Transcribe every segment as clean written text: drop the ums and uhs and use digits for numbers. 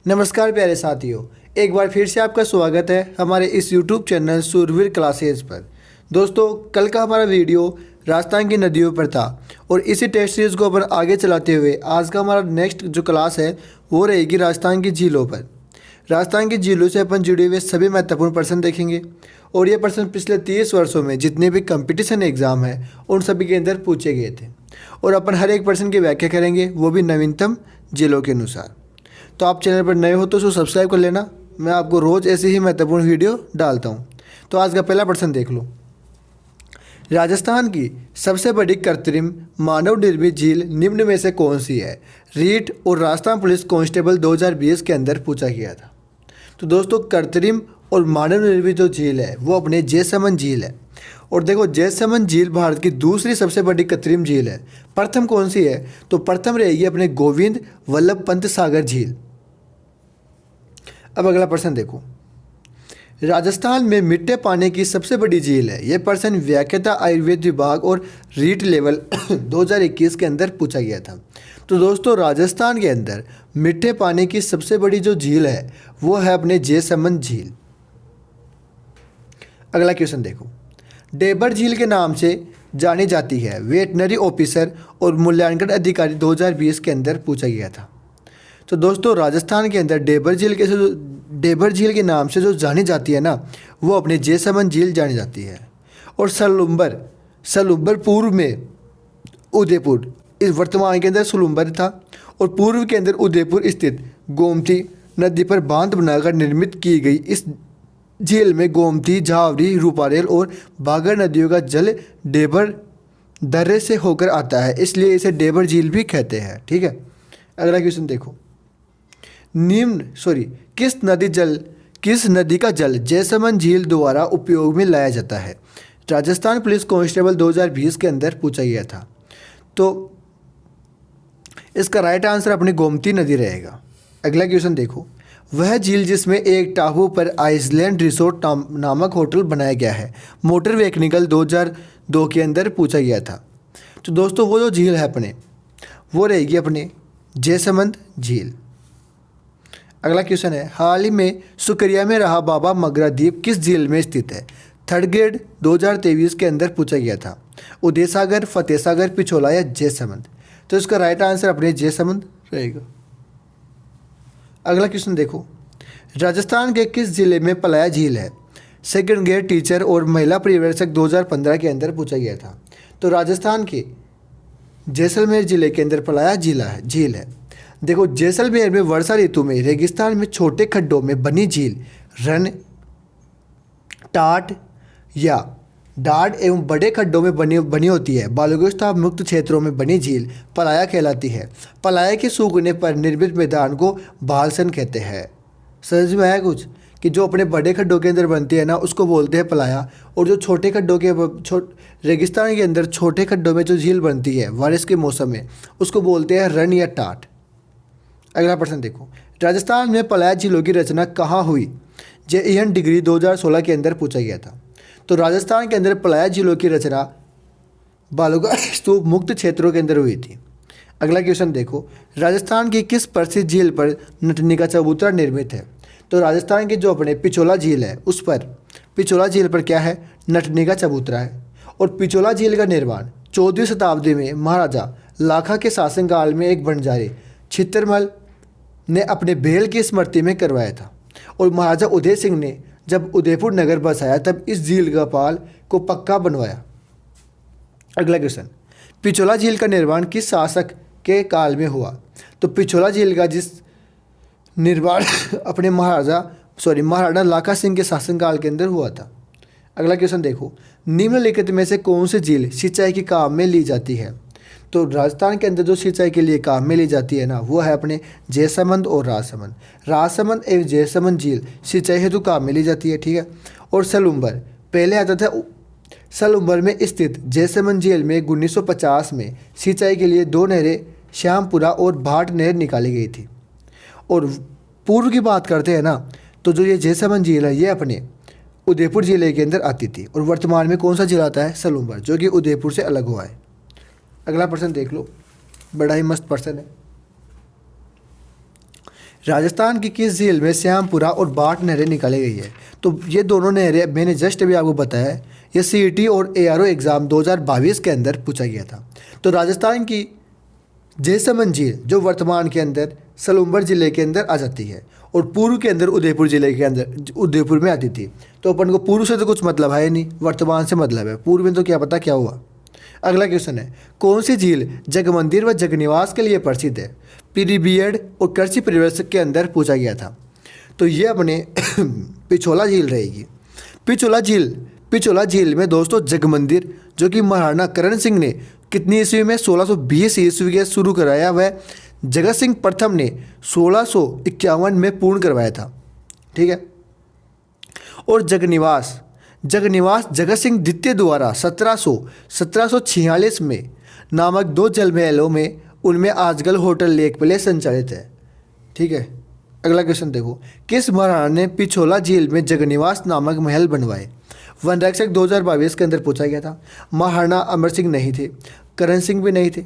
नमस्कार प्यारे साथियों, एक बार फिर से आपका स्वागत है हमारे इस YouTube चैनल सूरवीर क्लासेस पर। दोस्तों, कल का हमारा वीडियो राजस्थान की नदियों पर था और इसी टेस्ट सीरीज़ को अपन आगे चलाते हुए आज का हमारा नेक्स्ट जो क्लास है वो रहेगी राजस्थान की झीलों पर। राजस्थान की झीलों से अपन जुड़े हुए सभी महत्वपूर्ण प्रश्न देखेंगे और ये प्रश्न पिछले 30 वर्षों में जितने भी कंपटीशन एग्ज़ाम हैं उन सभी के अंदर पूछे गए थे और अपन हर एक प्रश्न की व्याख्या करेंगे, वो भी नवीनतम जिलों के अनुसार। तो आप चैनल पर नए हो तो उसको सब्सक्राइब कर लेना, मैं आपको रोज़ ऐसे ही महत्वपूर्ण वीडियो डालता हूँ। तो आज का पहला प्रश्न देख लो। राजस्थान की सबसे बड़ी कृत्रिम मानव निर्मित झील निम्न में से कौन सी है? रीट और राजस्थान पुलिस कांस्टेबल 2020 के अंदर पूछा गया था। तो दोस्तों, कृत्रिम और मानव निर्मित जो झील है वो अपने जैसमंद झील है। और देखो, जैसमंद झील भारत की दूसरी सबसे बड़ी कृत्रिम झील है। प्रथम कौन सी है? तो प्रथम रहेगी अपने गोविंद वल्लभ पंत सागर झील। अब अगला प्रश्न देखो। राजस्थान में मीठे पानी की सबसे बड़ी झील है। यह प्रश्न व्याख्याता आयुर्वेद विभाग और रीट लेवल 2021 के अंदर पूछा गया था। तो दोस्तों, राजस्थान के अंदर मीठे पानी की सबसे बड़ी जो झील है वो है अपने जैसमंद झील। अगला क्वेश्चन देखो। डेबर झील के नाम से जानी जाती है। वेटनरी ऑफिसर और मूल्यांकन अधिकारी 2020 के अंदर पूछा गया था। तो दोस्तों, राजस्थान के अंदर डेबर झील के नाम से जो जानी जाती है ना, वो अपने जैसमंद झील जानी जाती है। और सलुम्बर पूर्व में उदयपुर, इस वर्तमान के अंदर सलुम्बर था और पूर्व के अंदर उदयपुर स्थित गोमती नदी पर बांध बनाकर निर्मित की गई इस झील में गोमती, झावरी, रूपारेल और बागर नदियों का जल डेबर दर्रे से होकर आता है, इसलिए इसे डेबर झील भी कहते हैं। ठीक है, अगला क्वेश्चन देखो। किस नदी का जल जैसमंद झील द्वारा उपयोग में लाया जाता है? राजस्थान पुलिस कांस्टेबल 2020 के अंदर पूछा गया था। तो इसका राइट आंसर अपनी गोमती नदी रहेगा। अगला क्वेश्चन देखो। वह झील जिसमें एक टापू पर आइसलैंड रिसोर्ट नामक होटल बनाया गया है। मोटर वेकनिकल 2002 के अंदर पूछा गया था। तो दोस्तों, वो जो झील है अपने वो रहेगी अपने जैसमंद झील। अगला क्वेश्चन है। हाल ही में सुकरिया में रहा बाबा मगरा द्वीप किस झील में स्थित है? थर्ड ग्रेड 2023 के अंदर पूछा गया था। उदय सागर, फतेह सागर, पिछोला या जैसमंद? तो इसका राइट आंसर अपने जैसमंद रहेगा। अगला क्वेश्चन देखो। राजस्थान के किस जिले में पलाया झील है? सेकंड ग्रेड टीचर और महिला परिवेशक 2015 के अंदर पूछा गया था। तो राजस्थान के जैसलमेर जिले के अंदर पलाया झील है। देखो, जैसलमेर में वर्षा ऋतु में रेगिस्तान में छोटे खड्डों में बनी झील रन, टाट या डाढ़ एवं बड़े खड्डों में बनी होती है। बालुकावस्था मुक्त क्षेत्रों में बनी झील पलाया कहलाती है। पलाया के सूखने पर निर्मित मैदान को बालसन कहते हैं। समझ में आया कुछ कि जो अपने बड़े खड्डों के अंदर बनती है ना उसको बोलते हैं पलाया, और जो छोटे खड्डों के रेगिस्तान के अंदर छोटे खड्डों में जो झील बनती है बारिश के मौसम में उसको बोलते हैं रन या टाट। अगला प्रश्न देखो। राजस्थान में पलाया झीलों की रचना कहाँ हुई? JEN डिग्री 2016 के अंदर पूछा गया था। तो राजस्थान के अंदर पलाया झीलों की रचना बालुका स्तूप मुक्त क्षेत्रों के अंदर हुई थी। अगला क्वेश्चन देखो। राजस्थान की किस प्रसिद्ध झील पर नटनी का चबूतरा निर्मित है? तो राजस्थान की जो अपने पिछोला झील है उस पर, पिछोला झील पर क्या है? नटनी का चबूतरा है। और पिछोला झील का निर्माण 14वीं शताब्दी में महाराजा लाखा के शासनकाल में एक बंजारे छितरमल ने अपने बेल की स्मृति में करवाया था। और महाराजा उदय सिंह ने जब उदयपुर नगर बसाया तब इस झील का पाल को पक्का बनवाया। अगला क्वेश्चन। पिछोला झील का निर्माण किस शासक के काल में हुआ? तो पिछोला झील का जिस निर्माण अपने महाराणा लाखा सिंह के शासनकाल के अंदर हुआ था। अगला क्वेश्चन देखो। निम्नलिखित में से कौन सी झील सिंचाई के काम में ली जाती है? तो राजस्थान के अंदर जो सिंचाई के लिए काम में ली जाती है ना वो है अपने जैसमंद और राजसमंद एवं जैसमंद झील सिंचाई हेतु काम में ली जाती है। ठीक है। और सलुम्बर पहले आता था। सलुम्बर में स्थित जैसमंद झील में 1950 में सिंचाई के लिए 2 नहरें श्यामपुरा और भाट नहर निकाली गई थी। और पूर्व की बात करते हैं ना तो जो ये जैसमंद झील है ये अपने उदयपुर जिले के अंदर आती थी। और वर्तमान में कौन सा जिला आता है? सलुम्बर, जो कि उदयपुर से अलग हुआ है। अगला प्रश्न देख लो, बड़ा ही मस्त प्रश्न है। राजस्थान की किस झील में श्यामपुरा और बाट नहरें निकाली गई है? तो ये दोनों नहरें मैंने जस्ट अभी आपको बताया है, ये सीईटी और एआरओ एग्ज़ाम 2022 के अंदर पूछा गया था। तो राजस्थान की जैसलमेर झील जो वर्तमान के अंदर सलूम्बर ज़िले के अंदर आ जाती है और पूर्व के अंदर उदयपुर ज़िले के अंदर उदयपुर में आती थी। तो अपन को पूर्व से तो कुछ मतलब है नहीं, वर्तमान से मतलब है, पूर्व में तो क्या पता क्या हुआ। अगला क्वेश्चन है, कौन सी झील जगमंदिर व जगनिवास के लिए प्रसिद्ध है? पीरीबियड और कृषि परिवेशक के अंदर पूछा गया था। तो ये अपने पिछोला झील रहेगी। पिछोला झील में दोस्तों जगमंदिर जो कि महाराणा करण सिंह ने कितनी ईस्वी में 1620 ईस्वी के शुरू कराया, वह जगत सिंह प्रथम ने 1651 में पूर्ण करवाया था। ठीक है। और जगनिवास जगत सिंह द्वितीय द्वारा 1746 में नामक 2 जल महलों में उनमें आजगल होटल लेक प्लेस संचालित है। ठीक है। अगला क्वेश्चन देखो, किस महाराणा ने पिछोला झील में जगनिवास नामक महल बनवाए? वन रक्षक 2022 के अंदर पूछा गया था। महाराणा अमर सिंह नहीं थे, करण सिंह भी नहीं थे,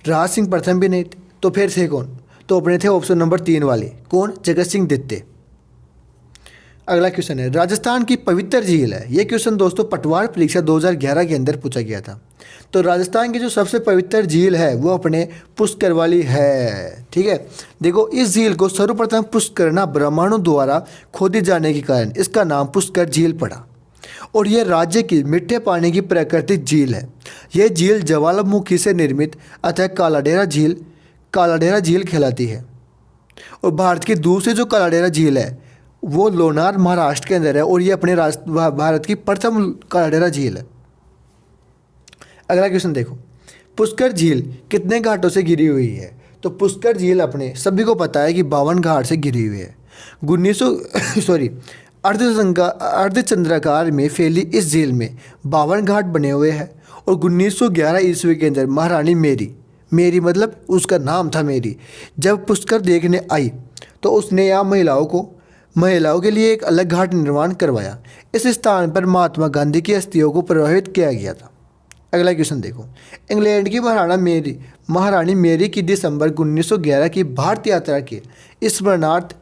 राज सिंह प्रथम भी नहीं थे, तो फिर थे कौन? तो अपने थे ऑप्शन नंबर 3 वाले, कौन? जगत सिंह द्वितीय। अगला क्वेश्चन है, राजस्थान की पवित्र झील है। ये क्वेश्चन दोस्तों पटवार परीक्षा 2011 के अंदर पूछा गया था। तो राजस्थान की जो सबसे पवित्र झील है वो अपने पुष्कर वाली है। ठीक है। देखो, इस झील को सर्वप्रथम पुष्करना ब्राह्मणों द्वारा खोदे जाने के कारण इसका नाम पुष्कर झील पड़ा और यह राज्य की मीठे पानी की प्राकृतिक झील है। यह झील ज्वालामुखी से निर्मित अतः कालाडेरा झील कहलाती है। और भारत की दूसरी जो कालाडेरा झील है वो लोनार महाराष्ट्र के अंदर है और ये अपने भारत की प्रथम कालाडेरा झील है। अगला क्वेश्चन देखो, पुष्कर झील कितने घाटों से घिरी हुई है? तो पुष्कर झील अपने सभी को पता है कि 52 घाट से घिरी हुई है। 1900 अर्धचंद्राकार में फैली इस झील में 52 घाट बने हुए हैं और 1911 ईस्वी के अंदर महारानी मेरी मतलब उसका नाम था मेरी, जब पुष्कर देखने आई तो उसने यहाँ महिलाओं के लिए एक अलग घाट निर्माण करवाया। इस स्थान पर महात्मा गांधी की अस्थियों को प्रवाहित किया गया था। अगला क्वेश्चन देखो, इंग्लैंड की महारानी मेरी की दिसंबर 1911 की भारत यात्रा के स्मरणार्थ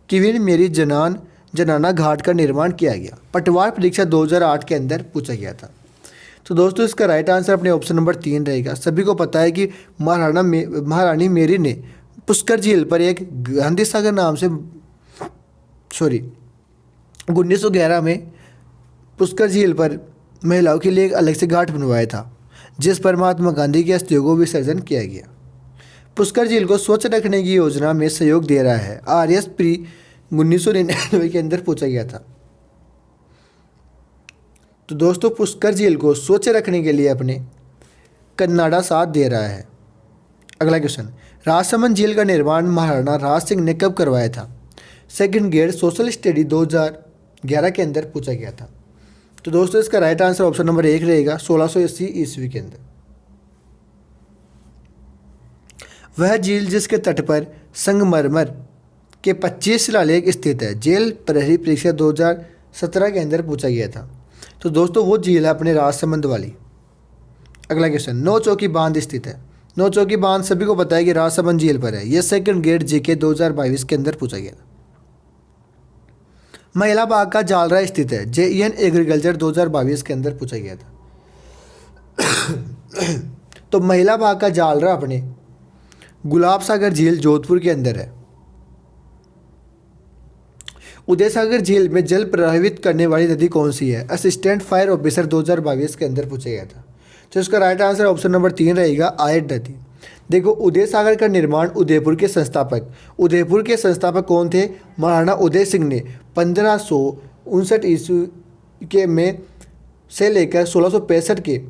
क्वीन मेरी जनाना घाट का निर्माण किया गया। पटवार परीक्षा 2008 के अंदर पूछा गया था। तो दोस्तों इसका राइट आंसर अपने ऑप्शन नंबर 3 रहेगा। सभी को पता है कि महारानी मेरी ने पुष्कर झील पर एक गांधी सागर नाम से 1911 में पुष्कर झील पर महिलाओं के लिए एक अलग से घाट बनवाया था जिस पर महात्मा गांधी के अस्थियों को विसर्जन किया गया। पुष्कर झील को स्वच्छ रखने की योजना में सहयोग दे रहा है आरएस प्री 1999 के अंदर पूछा गया था। तो दोस्तों पुष्कर झील को स्वच्छ रखने के लिए अपने कनाडा साथ दे रहा है। अगला क्वेश्चन, राजसमंद झील का निर्माण महाराणा राज सिंह ने कब करवाया था? सेकंड ग्रेड सोशल स्टडी 2011 के अंदर पूछा गया था। तो दोस्तों इसका राइट आंसर ऑप्शन नंबर 1 रहेगा, 1680 ईस्वी के अंदर। वह झील जिसके तट पर संगमरमर के 25 शिलालेख स्थित है। जेल प्रहरी परीक्षा 2017 के अंदर पूछा गया था। तो दोस्तों वो झील है अपने राजसमंद वाली। अगला क्वेश्चन, नौ चौकी बांध स्थित है। नौ चौकी बांध सभी को पता है कि राजसमंद झील पर है। यह सेकंड ग्रेड जीके 2022 के अंदर पूछा गया था। महिला बाग का जालरा स्थित है। जेईएन एग्रीकल्चर 2022 के अंदर पूछा गया था। तो महिला बाग का जालरा अपने गुलाब सागर झील जोधपुर के अंदर है। उदय सागर झील में जल प्रभावित करने वाली नदी कौन सी है? असिस्टेंट फायर ऑफिसर 2022 के अंदर पूछा गया था। तो इसका राइट आंसर ऑप्शन नंबर 3 रहेगा, आयड नदी। देखो, उदय सागर का निर्माण उदयपुर के संस्थापक कौन थे? महाराणा उदय सिंह ने 1559 ईस्वी के में से लेकर 1665 के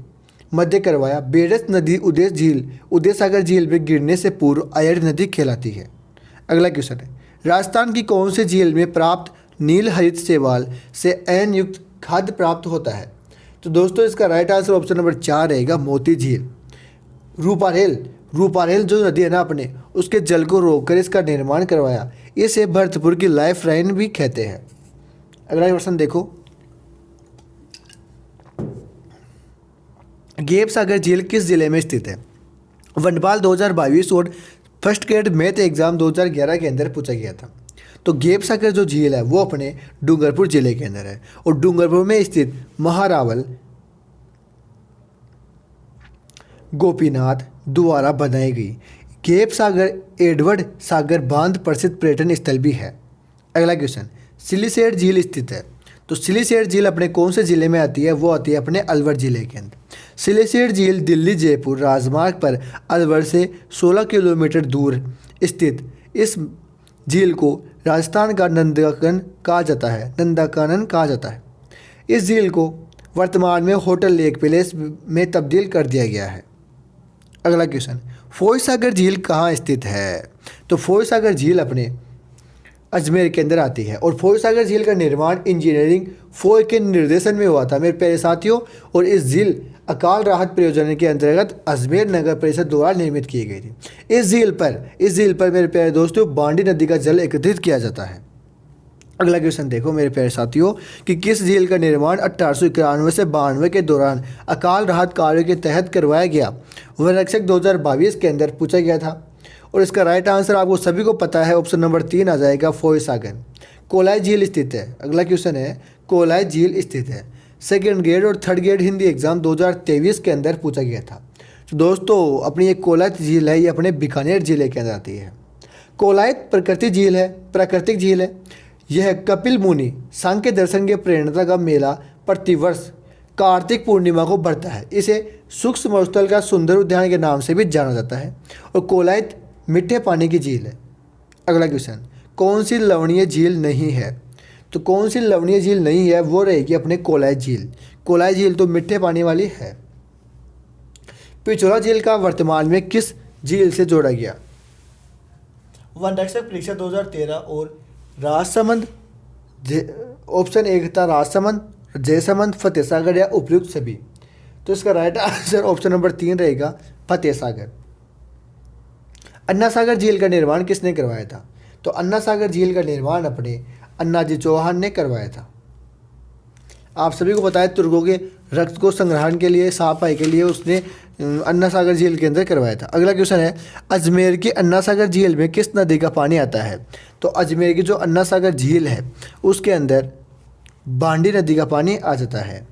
मध्य करवाया। बेडस नदी उदय सागर झील में गिरने से पूर्व आयड नदी कहलाती है। अगला क्वेश्चन है, राजस्थान की कौन से झील में प्राप्त नील हरित शैवाल से अयन युक्त खाद्य प्राप्त होता है? तो दोस्तों इसका राइट आंसर ऑप्शन नंबर 4 रहेगा, मोती झील। रूपारेल जो नदी है ना अपने, उसके जल को रोककर इसका निर्माण करवाया। इसे भरतपुर की लाइफ लाइन भी कहते हैं। अगला क्वेश्चन देखो, गेप सागर झील किस जिले में स्थित है? वनपाल 2022 और फर्स्ट ग्रेड मैथ एग्ज़ाम 2011 के अंदर पूछा गया था। तो गेप सागर जो झील है वो अपने डूंगरपुर ज़िले के अंदर है और डूंगरपुर में स्थित महारावल गोपीनाथ द्वारा बनाई गई गेप सागर एडवर्ड सागर बांध प्रसिद्ध पर्यटन स्थल भी है। अगला क्वेश्चन, सिलीसेट झील स्थित है। तो सिलीसेट झील अपने कौन से ज़िले में आती है? वो आती है अपने अलवर ज़िले के अंदर। सिलीसेट झील दिल्ली जयपुर राजमार्ग पर अलवर से 16 किलोमीटर दूर स्थित इस झील को राजस्थान का नंदकानन कहा जाता है। नंदकानन कहा जाता है। इस झील को वर्तमान में होटल लेक पैलेस में तब्दील कर दिया गया है। अगला क्वेश्चन, फोय सागर झील कहाँ स्थित है? तो फोय सागर झील अपने अजमेर के अंदर आती है और फोय सागर झील का निर्माण इंजीनियरिंग फोय के निर्देशन में हुआ था मेरे प्यारे साथियों। और इस झील अकाल राहत परियोजना के अंतर्गत अजमेर नगर परिषद द्वारा निर्मित की गई थी। इस झील पर मेरे प्यारे दोस्तों बांडी नदी का जल एकत्रित किया जाता है। अगला क्वेश्चन देखो मेरे प्यारे साथियों कि किस झील का निर्माण 1891 से 92 के दौरान अकाल राहत कार्यों के तहत करवाया गया? वनरक्षक 2022 के अंदर पूछा गया था और इसका राइट आंसर आपको सभी को पता है, ऑप्शन नंबर 3 आ जाएगा, फोय सागर। कोलाई झील स्थित है। अगला क्वेश्चन है, कोलाई झील स्थित है। सेकेंड ग्रेड और थर्ड ग्रेड हिंदी एग्जाम 2023 के अंदर पूछा गया था। तो दोस्तों अपनी एक कोलायत झील है, ये अपने बीकानेर जिले के अंदर आती है। कोलायत प्राकृतिक झील है। यह कपिल मुनि सांख्य दर्शन के प्रेरणा का मेला प्रतिवर्ष कार्तिक पूर्णिमा को बढ़ता है। इसे सूक्ष्म मरुस्थल का सुंदर उद्यान के नाम से भी जाना जाता है और कोलायत मीठे पानी की झील है। अगला क्वेश्चन, कौन सी लवणीय झील नहीं है? तो कौन सी लवणीय झील नहीं है वो रहेगी अपने कोलाई झील। कोलाई झील तो मीठे पानी वाली है। पिछोला झील का वर्तमान में किस झील से जोड़ा गया? वनरक्षक परीक्षा 2013 और राजसमंद। ऑप्शन 1 था राजसमंद, जयसमंद, फतेह सागर या उपयुक्त सभी। तो इसका राइट आंसर ऑप्शन नंबर 3 रहेगा, फतेह सागर। अन्ना सागर झील का निर्माण किसने करवाया था? तो अन्ना सागर झील का निर्माण अपने अन्नाजी चौहान ने करवाया था। आप सभी को पता है तुर्कों के रक्त को संग्रहण के लिए, सफाई के लिए उसने अन्ना सागर झील के अंदर करवाया था। अगला क्वेश्चन है, अजमेर की अन्ना सागर झील में किस नदी का पानी आता है? तो अजमेर की जो अन्ना सागर झील है उसके अंदर बांडी नदी का पानी आ जाता है।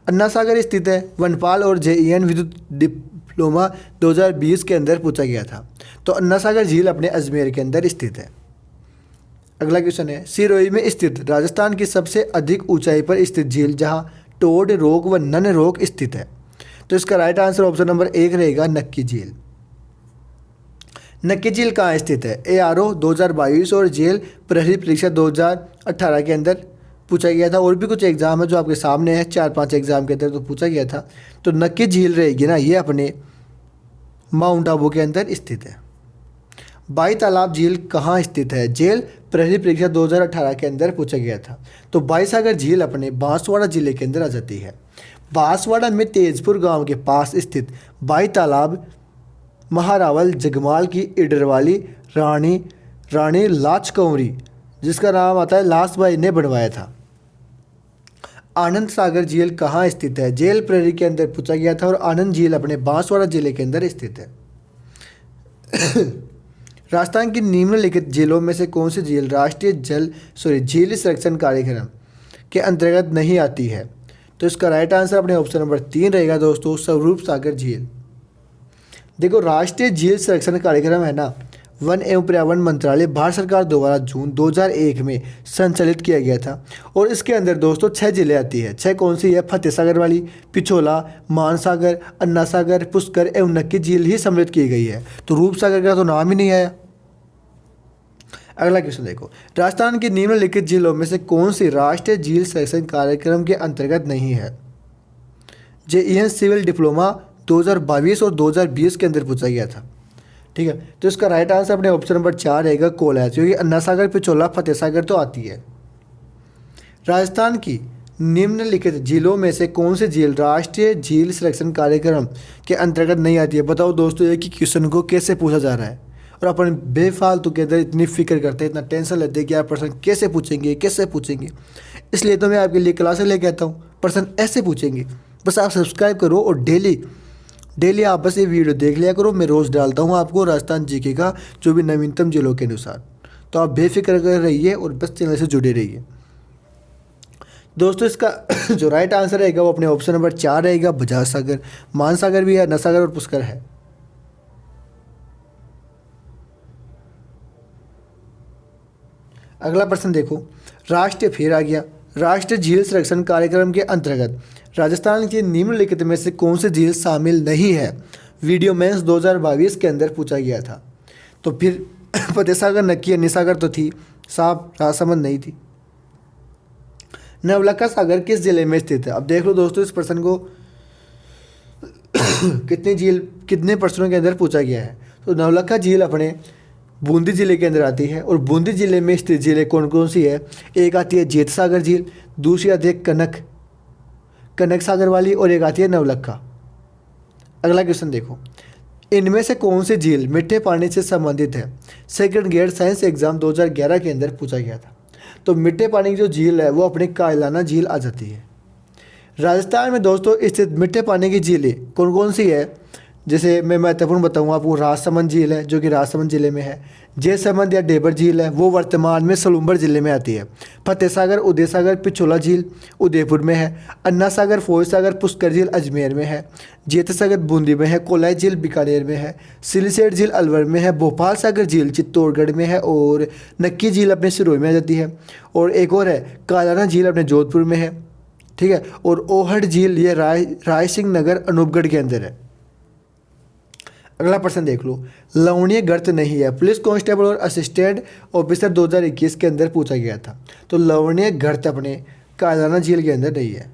अन्ना सागर स्थित है। वनपाल और जेईएन विद्युत डिप्लोमा 2020 के अंदर पूछा गया था। तो अन्ना सागर झील अपने अजमेर के अंदर स्थित है। अगला क्वेश्चन है, सिरोही में स्थित राजस्थान की सबसे अधिक ऊंचाई पर स्थित झील जहां टोड रॉक व नन रॉक स्थित है? तो इसका राइट आंसर ऑप्शन नंबर 1 रहेगा, नक्की झील। नक्की झील कहाँ स्थित है? ARO 2022 और जेल प्रहरी परीक्षा 2018 के अंदर पूछा गया था। और भी कुछ एग्जाम है जो आपके सामने है, 4-5 एग्जाम के अंदर तो पूछा गया था। तो नक्की झील रहेगी ना, ये अपने माउंट आबू के अंदर स्थित है। बाई तालाब झील कहाँ स्थित है? जेल प्रहरी परीक्षा 2018 के अंदर पूछा गया था। तो बाई सागर झील अपने बांसवाड़ा जिले के अंदर आ जाती है। बांसवाड़ा में तेजपुर गांव के पास स्थित बाई तालाब महारावल जगमाल की इडरवाली रानी लाचकंवरी, जिसका नाम आता है लासबाई, ने बनवाया था। आनंद सागर झील कहाँ स्थित है? जेल प्रहरी के अंदर पूछा गया था और आनंद झील अपने बांसवाड़ा जिले के अंदर स्थित है। राजस्थान की निम्नलिखित झीलों में से कौन सी झील राष्ट्रीय झील संरक्षण कार्यक्रम के अंतर्गत नहीं आती है? तो इसका राइट आंसर अपने ऑप्शन नंबर 3 रहेगा दोस्तों, स्वरूप सागर झील। देखो राष्ट्रीय झील संरक्षण कार्यक्रम है ना, वन एवं पर्यावरण मंत्रालय भारत सरकार द्वारा जून 2001 में संचालित किया गया था और इसके अंदर दोस्तों 6 जिले आती है। 6 कौन सी है? फतेह सागर वाली, पिछोला, मानसागर, अन्ना सागर, पुष्कर एवं नक्की झील ही सम्मिलित की गई है। तो रूप सागर का तो नाम ही नहीं आया। अगला क्वेश्चन देखो, राजस्थान की निम्नलिखित झीलों में से कौन सी राष्ट्रीय झील संरक्षण कार्यक्रम के अंतर्गत नहीं है? जेईएन सिविल डिप्लोमा 2022 और 2020 के अंदर पूछा गया था। ठीक है, तो इसका राइट आंसर अपने ऑप्शन नंबर 4 रहेगा, कोलायत, क्योंकि अन्ना सागर, पिछोला, फतेह सागर तो आती है। राजस्थान की निम्नलिखित झीलों में से कौन सी झील राष्ट्रीय झील संरक्षण कार्यक्रम के अंतर्गत नहीं आती है? बताओ दोस्तों, एक ही क्वेश्चन को कैसे पूछा जा रहा है और अपन बेफालतू के अंदर इतनी फिक्र करते हैं, इतना टेंशन लेते हैं कि यार प्रश्न कैसे पूछेंगे। इसलिए तो मैं आपके लिए क्लासेस लेके आता हूँ, प्रश्न ऐसे पूछेंगे। बस आप सब्सक्राइब करो और डेली डेली आप बस ये वीडियो देख लिया करो, मैं रोज़ डालता हूँ आपको राजस्थान जीके का जो भी नवीनतम जिलों के अनुसार। तो आप बेफिक्र कर रहिए और बस चैनल से जुड़े रहिए। दोस्तों इसका जो राइट आंसर रहेगा वो अपने ऑप्शन नंबर 4 रहेगा, बजाज सागर। मानसागर भी है, नसागर और पुष्कर है। अगला प्रश्न देखो, राष्ट्रीय फिर आ गया। राष्ट्रीय झील संरक्षण कार्यक्रम के अंतर्गत राजस्थान की निम्नलिखित में से कौन सी झील शामिल नहीं है? वीडियो मेंस 2022 के अंदर पूछा गया था। तो फिर फतेह सागर, नक्की, अन्नीसागर तो थी, साफ राजसमंद नहीं थी। नवलखा सागर किस जिले में स्थित है? अब देख लो दोस्तों, इस प्रश्न को कितने प्रश्नों के अंदर पूछा गया है। तो नवलखा झील अपने बूंदी जिले के अंदर आती है और बूंदी जिले में स्थित झीलें कौन कौन सी है? एक आती है जेत सागर झील, दूसरी आती है कनक सागर वाली, और एक आती है नवलखा। अगला क्वेश्चन देखो, इनमें से कौन सी झील मीठे पानी से संबंधित है? सेकंड ग्रेड साइंस एग्जाम 2011 के अंदर पूछा गया था। तो मीठे पानी की जो झील है वो अपनी कायलाना झील आ जाती है। राजस्थान में दोस्तों स्थित मीठे पानी की झीलें कौन कौन सी है? जैसे मैं महत्वपूर्ण बताऊंगा आपको, राजसमंद झील है जो कि राजसमंद जिले में है। जयसमंद या डेबर झील है वो वर्तमान में सलूम्बर जिले में आती है। फतेह सागर, उदय सागर, पिछोला झील उदयपुर में है। अन्ना सागर, फौज सागर, पुष्कर झील अजमेर में है। जेत सागर बूंदी में है। कोलाई झील बीकानेर में है। सिलीसेट झील अलवर में है। भोपाल सागर झील चित्तौड़गढ़ में है और नक्की झील अपने सिरोही में आ जाती है। और एक और है कालाना झील अपने जोधपुर में है, ठीक है। और ओहड़ झील ये राय सिंह नगर अनूपगढ़ के अंदर है। अगला प्रश्न देख लो, लवणीय गर्त नहीं है, पुलिस कांस्टेबल और असिस्टेंट ऑफिसर 2021 के अंदर पूछा गया था। तो लवणीय गर्त अपने कालाना झील के अंदर नहीं है।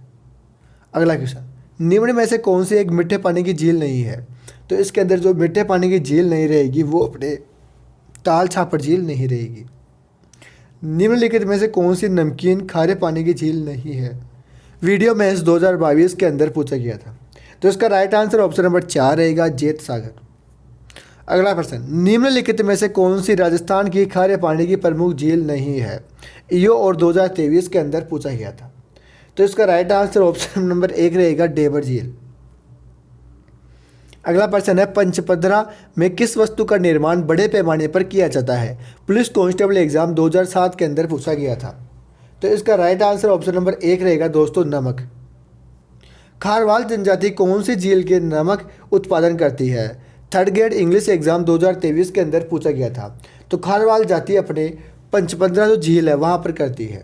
अगला क्वेश्चन, निम्न में से कौन सी एक मीठे पानी की झील नहीं है? तो इसके अंदर जो मीठे पानी की झील नहीं रहेगी वो अपने ताल छापर झील नहीं रहेगी। निम्नलिखित में से कौन सी नमकीन खारे पानी की झील नहीं है? वीडियो मेंस 2022 के अंदर पूछा गया था। तो इसका राइट आंसर ऑप्शन नंबर 4 रहेगा, जेत सागर। अगला प्रश्न, निम्नलिखित में से कौन सी राजस्थान की खारे पानी की प्रमुख झील नहीं है? ईओ और 2023 के अंदर पूछा गया था। तो इसका राइट आंसर ऑप्शन नंबर 1 रहेगा, डेबर झील। अगला प्रश्न है, पंचपदरा में किस वस्तु का निर्माण बड़े पैमाने पर किया जाता है? पुलिस कांस्टेबल एग्जाम 2007 के अंदर पूछा गया था। तो इसका राइट आंसर ऑप्शन नंबर 1 रहेगा दोस्तों, नमक। खारवाल जनजाति कौन सी झील के नमक उत्पादन करती है? थर्ड ग्रेड इंग्लिश एग्जाम 2023 के अंदर पूछा गया था। तो खारवाल जाति अपने पंचपदरा जो झील है वहां पर करती है।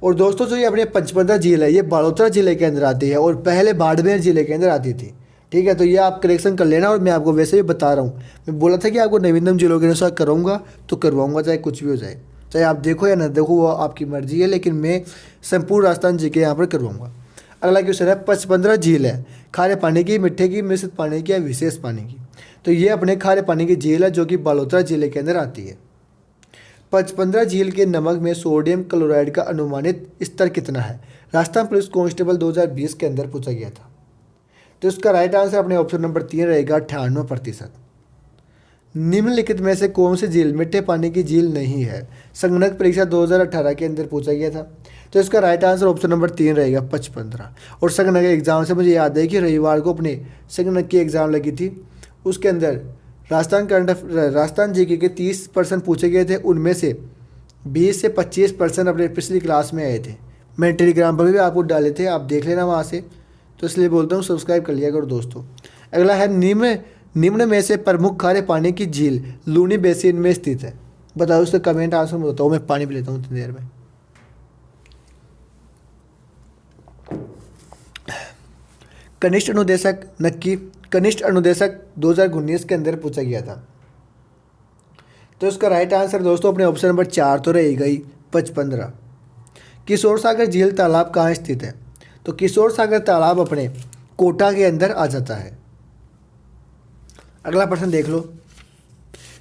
और दोस्तों जो ये अपने पंचपदरा झील है ये बालोतरा जिले के अंदर आती है और पहले बाड़मेर जिले के अंदर आती थी, ठीक है। तो ये आप करेक्शन कर लेना। और मैं आपको वैसे भी बता रहा हूँ, मैं बोला था कि आपको नवीनतम जिलों के अनुसार कराऊंगा तो करवाऊंगा, चाहे कुछ भी हो जाए, चाहे आप देखो या ना देखो वो आपकी मर्जी है, लेकिन मैं संपूर्ण राजस्थान जी के यहाँ पर करवाऊंगा। अगला क्वेश्चन है, पंचपदरा झील है खारे पानी की, मीठे की, मिश्रित पानी की या विशेष पानी की? तो ये अपने खारे पानी की झील है जो कि बालोतरा जिले के अंदर आती है। पंचपदरा झील के नमक में सोडियम क्लोराइड का अनुमानित स्तर कितना है? राजस्थान पुलिस कांस्टेबल 2020 के अंदर पूछा गया था। तो इसका राइट आंसर अपने ऑप्शन नंबर 3 रहेगा, 98%। निम्नलिखित में से कौन सी झील मीठे पानी की झील नहीं है? संगणक परीक्षा 2018 के अंदर पूछा गया था। तो इसका राइट आंसर ऑप्शन नंबर 3 रहेगा, पंचपदरा। और संगणक एग्जाम से मुझे याद है कि रविवार को अपने संगणक की एग्ज़ाम लगी थी, उसके अंदर राजस्थान जीके के 30% पूछे गए थे, उनमें से 20 से 25% अपने पिछली क्लास में आए थे। मैं टेलीग्राम पर भी आपको डाले थे, आप देख लेना वहाँ से। तो इसलिए बोलता हूँ सब्सक्राइब कर लिया करो दोस्तों। अगला है, निम्न में से प्रमुख खारे पानी की झील लूनी बेसिन में स्थित है? बताओ उसका कमेंट आंसर में बताओ, मैं पानी भी लेता हूँ इतनी देर में। कनिष्ठ अनुदेशक नक्की, कनिष्ठ अनुदेशक 2019 के अंदर पूछा गया था। तो इसका राइट आंसर दोस्तों अपने ऑप्शन नंबर 4 तो रहेगा ही, पंचपदरा। किशोर सागर झील तालाब कहाँ स्थित है? तो किशोर सागर तालाब अपने कोटा के अंदर आ जाता है। अगला प्रश्न देख लो,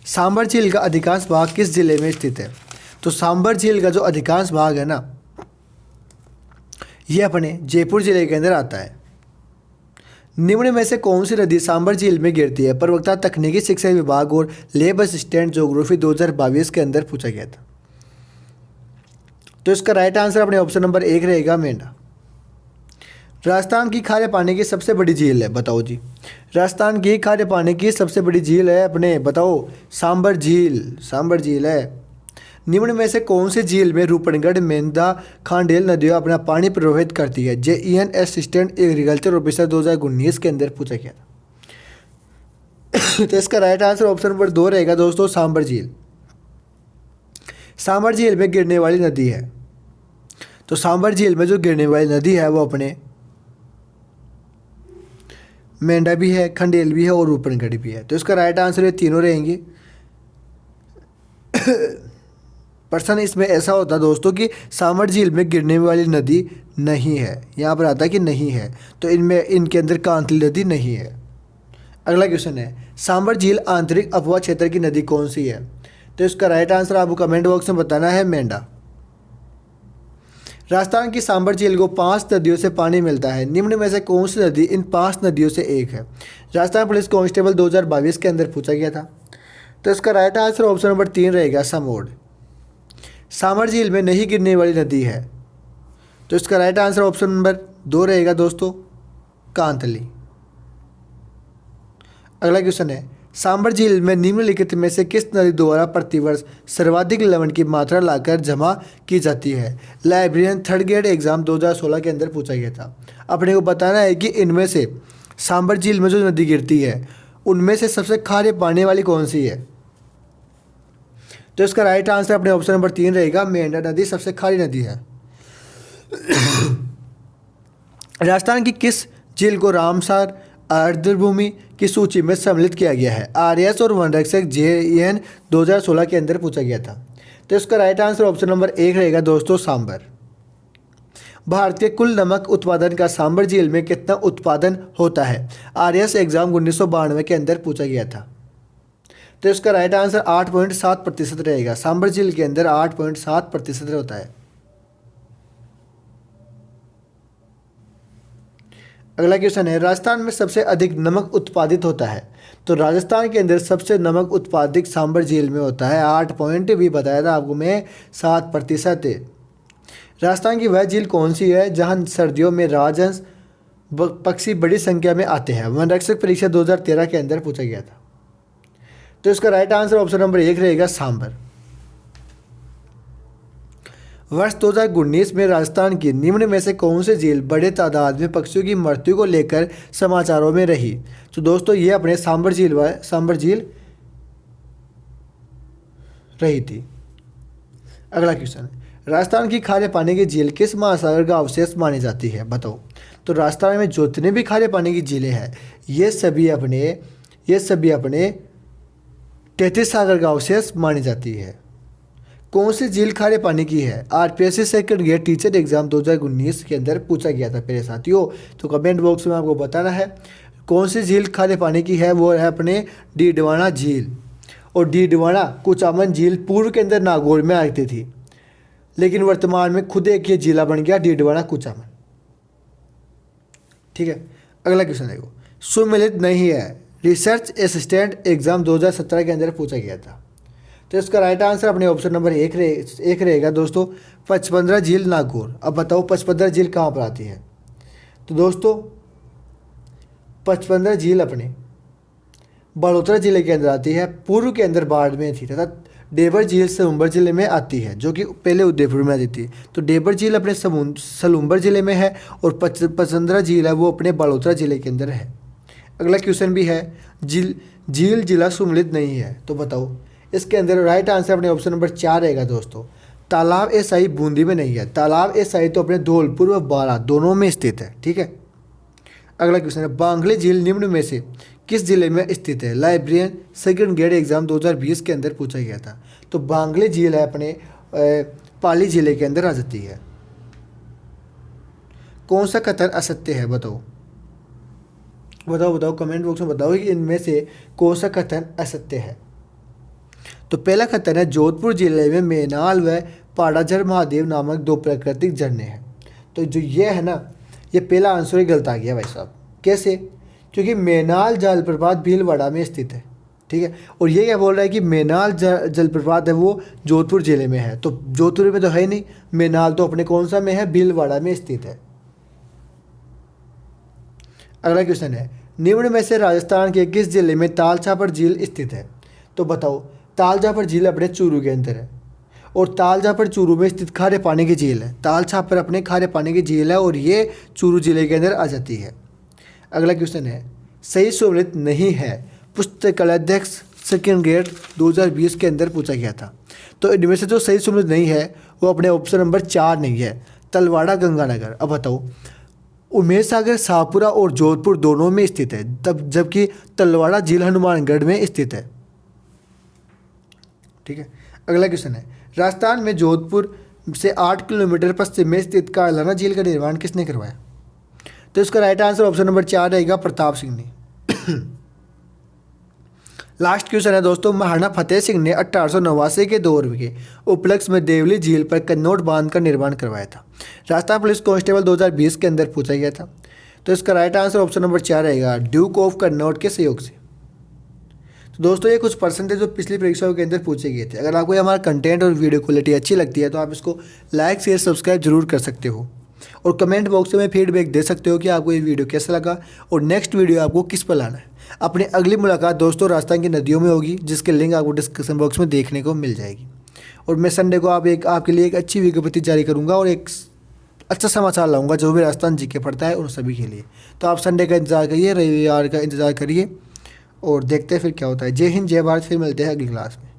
सांबर झील का अधिकांश भाग किस जिले में स्थित है? तो सांबर झील का जो अधिकांश भाग है ना, ये अपने जयपुर जिले के अंदर आता है। निम्न में से कौन सी नदी सांबर झील में गिरती है? प्रवक्ता तकनीकी शिक्षा विभाग और लैब असिस्टेंट ज्योग्राफी 2022 के अंदर पूछा गया था। तो इसका राइट आंसर अपने ऑप्शन नंबर 1 रहेगा, मेंढा। राजस्थान की खारे पानी की सबसे बड़ी झील है, बताओ जी। राजस्थान की खारे पानी की सबसे बड़ी झील है अपने, बताओ, सांबर झील। सांबर झील है। निम्न में से कौन सी झील में रूपनगढ़, मेंधा, खांडेल नदियाँ अपना पानी प्रवाहित करती है? JEN असिस्टेंट एग्रीकल्चर ऑफिसर 2019 के अंदर पूछा गया था। तो इसका राइट आंसर ऑप्शन नंबर 2 रहेगा दोस्तों, सांबर झील। सांबर झील में गिरने वाली नदी है। तो सांबर झील में जो गिरने वाली नदी है वो अपने मेंढा भी है, खंडेल भी है और रूपनगढ़ भी है। तो इसका राइट आंसर ये तीनों रहेंगे। प्रश्न इसमें ऐसा होता है दोस्तों कि सांबर झील में गिरने वाली नदी नहीं है, यहाँ पर आता है कि नहीं है, तो इनमें इनके अंदर कांतली नदी नहीं है। अगला क्वेश्चन है, सांबर झील आंतरिक अफवाह क्षेत्र की नदी कौन सी है? तो इसका राइट आंसर आपको कमेंट बॉक्स में बताना है, मेंढा। राजस्थान की सांबर झील को 5 नदियों से पानी मिलता है। निम्न में से कौन सी नदी इन 5 नदियों से एक है? राजस्थान पुलिस कांस्टेबल 2022 के अंदर पूछा गया था। तो इसका राइट आंसर ऑप्शन नंबर 3 रहेगा, समोड। सांबर झील में नहीं गिरने वाली नदी है। तो इसका राइट आंसर ऑप्शन नंबर 2 रहेगा दोस्तों, कांतली। अगला क्वेश्चन है, सांबर झील में निम्नलिखित में से किस नदी द्वारा प्रतिवर्ष सर्वाधिक लवण की मात्रा लाकर जमा की जाती है? लाइब्रेरियन थर्ड ग्रेड एग्जाम 2016 के अंदर पूछा गया था। अपने को बताना है कि इनमें से सांबर झील में जो नदी गिरती है उनमें से सबसे खारे पानी वाली कौन सी है? तो इसका राइट आंसर अपने ऑप्शन नंबर 3 रहेगा, मेंढा नदी सबसे खारी नदी है। राजस्थान की किस झील को रामसार आर्द्रभूमि की सूची में सम्मिलित किया गया है? RS और वनरक्षक JEN 2016 के अंदर पूछा गया था। तो इसका राइट आंसर ऑप्शन नंबर 1 रहेगा दोस्तों, सांबर। भारत के कुल नमक उत्पादन का सांबर झील में कितना उत्पादन होता है? RS एग्जाम 1992 के अंदर पूछा गया था। तो इसका राइट आंसर 8.7% रहेगा। सांबर झील के अंदर 8.7% होता है। अगला क्वेश्चन है, राजस्थान में सबसे अधिक नमक उत्पादित होता है। तो राजस्थान के अंदर सबसे नमक उत्पादित सांबर झील में होता है। 8 पॉइंट भी बताया था आपको मैं, 7%। राजस्थान की वह झील कौन सी है जहां सर्दियों में राजहंस पक्षी बड़ी संख्या में आते हैं? वनरक्षक परीक्षा 2013 के अंदर पूछा गया था। तो इसका राइट आंसर ऑप्शन नंबर 1 रहेगा, सांबर। वर्ष 2019 में राजस्थान की निम्न में से कौन सी झील बड़े तादाद में पक्षियों की मृत्यु को लेकर समाचारों में रही? तो दोस्तों ये अपने सांबर झील रही थी। अगला क्वेश्चन, राजस्थान की खारे पानी की झील किस महासागर का अवशेष मानी जाती है? बताओ। तो राजस्थान में जितने भी खारे पानी की झीलें हैं ये सभी अपने 33 सागर का अवशेष मानी जाती है। कौन सी झील खारे पानी की है? RPSC second grade teacher exam 2019 के अंदर पूछा गया था मेरे साथियों। तो कमेंट बॉक्स में आपको बताना है कौन सी झील खारे पानी की है। वो है अपने डीडवाना झील। और डीडवाना कुचामन झील पूर्व के अंदर नागौर में आती थी, लेकिन वर्तमान में खुद एक ये जिला बन गया, डीडवाना कुचामन। ठीक है। अगला क्वेश्चन देखो, सुमेलित नहीं है, रिसर्च असिस्टेंट एग्जाम 2017 के अंदर पूछा गया था। तो इसका राइट आंसर अपने ऑप्शन नंबर 1 रहेगा दोस्तों, 55 झील नागौर। अब बताओ 55 झील कहाँ पर आती है? तो दोस्तों 55 झील अपने बड़ोदरा जिले के अंदर आती है। पूर्व के अंदर बाढ़ में थी तथा डेबर झील सलूम्बर जिले में आती है, जो कि पहले उदयपुर में आती थी। तो डेबर झील अपने सलूम्बर जिले में है और 55 झील है वो अपने बड़ोदरा जिले के अंदर है। अगला क्वेश्चन भी है, झील जिला सुमेलित नहीं है। तो बताओ इसके अंदर राइट आंसर अपने ऑप्शन नंबर 4 रहेगा दोस्तों, तालाब SI बूंदी में नहीं है। तालाब SI तो अपने धौलपुर व बारा दोनों में स्थित है। ठीक है। अगला क्वेश्चन है, बांगले झील निम्न में से किस जिले में स्थित है? लाइब्रेरियन सेकंड ग्रेड एग्जाम 2020 के अंदर पूछा गया था। तो बांगले झील है अपने पाली जिले के अंदर आ जाती है। कौन सा कथन असत्य है? बताओ कमेंट बॉक्स में बताओ कि इनमें से कौन सा कथन असत्य है। तो पहला कथन है, जोधपुर जिले में मेनाल व पाड़ाझर महादेव नामक 2 प्राकृतिक झरने हैं। तो जो ये है ना, ये पहला आंसर ही गलत आ गया भाई साहब। कैसे? क्योंकि मेनाल जलप्रपात भीलवाड़ा में स्थित है। ठीक है। और ये क्या बोल रहा है कि मेनाल जलप्रपात है वो जोधपुर जिले में है। तो जोधपुर में तो है ही नहीं, मेनाल तो अपने कौन सा में है? भीलवाड़ा में स्थित है। अगला क्वेश्चन है, निम्न में से राजस्थान के किस जिले में ताल छापर झील स्थित है? तो बताओ, ताल छापर झील अपने चूरू के अंदर है और ताल छापर चूरू में स्थित खारे पानी की झील है। ताल छापर अपने खारे पानी की झील है और ये चूरू जिले के अंदर आ जाती है। अगला क्वेश्चन है, सही सम्मिलित नहीं है पुस्तकालयाध्यक्ष सेकंड ग्रेड 2020 के अंदर पूछा गया था। तो इनमें से जो सही सम्मिलित नहीं है वो अपने ऑप्शन नंबर 4 नहीं है, तलवाड़ा गंगानगर। अब बताओ, उमेश सागर शाहपुरा और जोधपुर दोनों में स्थित है, तब जबकि तलवाड़ा झील हनुमानगढ़ में स्थित है। ठीक है। अगला क्वेश्चन है, राजस्थान में जोधपुर से 8 किलोमीटर पश्चिम में स्थित कालाना झील का निर्माण किसने करवाया? तो इसका राइट आंसर ऑप्शन नंबर 4 रहेगा, प्रताप सिंह ने। लास्ट क्वेश्चन है दोस्तों, महाराणा फतेह सिंह ने 1889 के दौर के उपलक्ष्य में देवली झील पर कन्नौज बांध का निर्माण करवाया था। राजस्थान पुलिस कांस्टेबल 2020 के अंदर पूछा गया था। तो इसका राइट आंसर ऑप्शन नंबर 4 रहेगा, ड्यूक ऑफ कन्नौज के सहयोग से। तो दोस्तों ये कुछ परसेंटेज जो पिछली परीक्षाओं के अंदर पूछे गए थे। अगर आपको हमारा कंटेंट और वीडियो क्वालिटी अच्छी लगती है तो आप इसको लाइक शेयर सब्सक्राइब जरूर कर सकते हो और कमेंट बॉक्स में फीडबैक दे सकते हो कि आपको ये वीडियो कैसा लगा और नेक्स्ट वीडियो आपको किस पर लाना है। अपनी अगली मुलाकात दोस्तों राजस्थान की नदियों में होगी, जिसके लिंक आपको डिस्क्रिप्शन बॉक्स में देखने को मिल जाएगी। और मैं संडे को आपके लिए एक अच्छी विज्ञप्ति जारी करूँगा और एक अच्छा समाचार लाऊंगा जो भी राजस्थान जीके पढ़ता है उन सभी के लिए। तो आप संडे का इंतज़ार करिए, रविवार का इंतज़ार करिए और देखते हैं फिर क्या होता है। जय हिंद, जय भारत। फिर मिलते हैं अगली क्लास में।